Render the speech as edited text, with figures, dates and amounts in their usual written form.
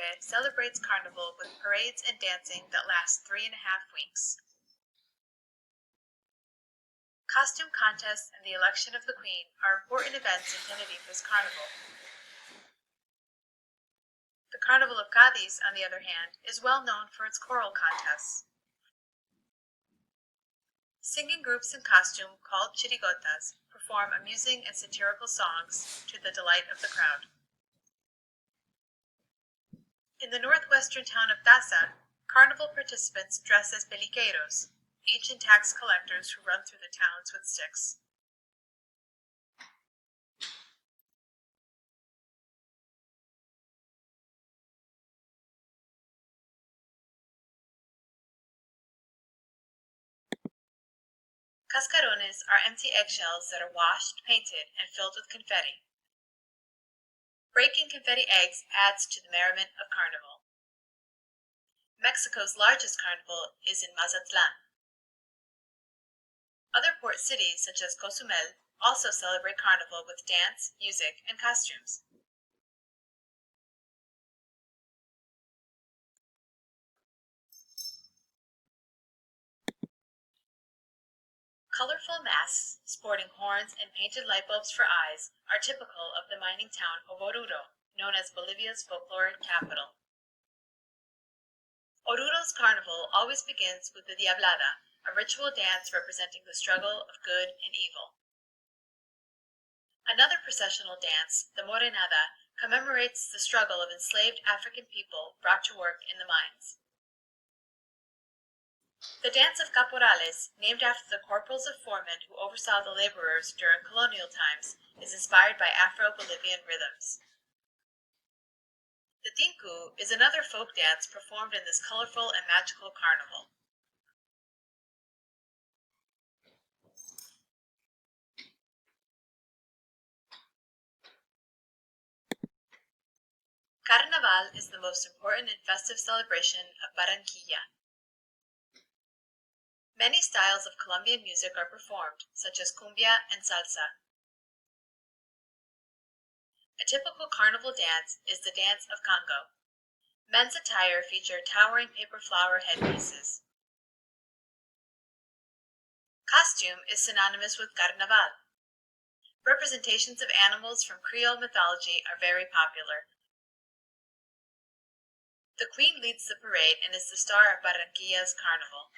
Feb celebrates Carnival with parades and dancing that last 3.5 weeks. Costume contests and the election of the Queen are important events in Tenerífer's Carnival. The Carnival of Cádiz, on the other hand, is well known for its choral contests. Singing groups in costume, called chirigotas, perform amusing and satirical songs to the delight of the crowd. In the northwestern town of Daza, Carnival participants dress as beliqueiros, ancient tax collectors who run through the towns with sticks. Cascarones are empty eggshells that are washed, painted, and filled with confetti. Breaking confetti eggs adds to the merriment of Carnival. Mexico's largest carnival is in Mazatlan. Other port cities, such as Cozumel, also celebrate Carnival with dance, music, and costumes. Colorful masks, sporting horns, and painted light bulbs for eyes are typical of the mining town of Oruro, known as Bolivia's folkloric capital. Oruro's carnival always begins with the Diablada, a ritual dance representing the struggle of good and evil. Another processional dance, the Morenada, commemorates the struggle of enslaved African people brought to work in the mines. The dance of caporales, named after the corporals of foremen who oversaw the laborers during colonial times, is inspired by Afro-Bolivian rhythms. The tinku is another folk dance performed in this colorful and magical carnival. Carnaval is the most important and festive celebration of Barranquilla. Many styles of Colombian music are performed, such as cumbia and salsa. A typical carnival dance is the dance of Congo. Men's attire feature towering paper flower headpieces. Costume is synonymous with carnaval. Representations of animals from Creole mythology are very popular. The Queen leads the parade and is the star of Barranquilla's carnival.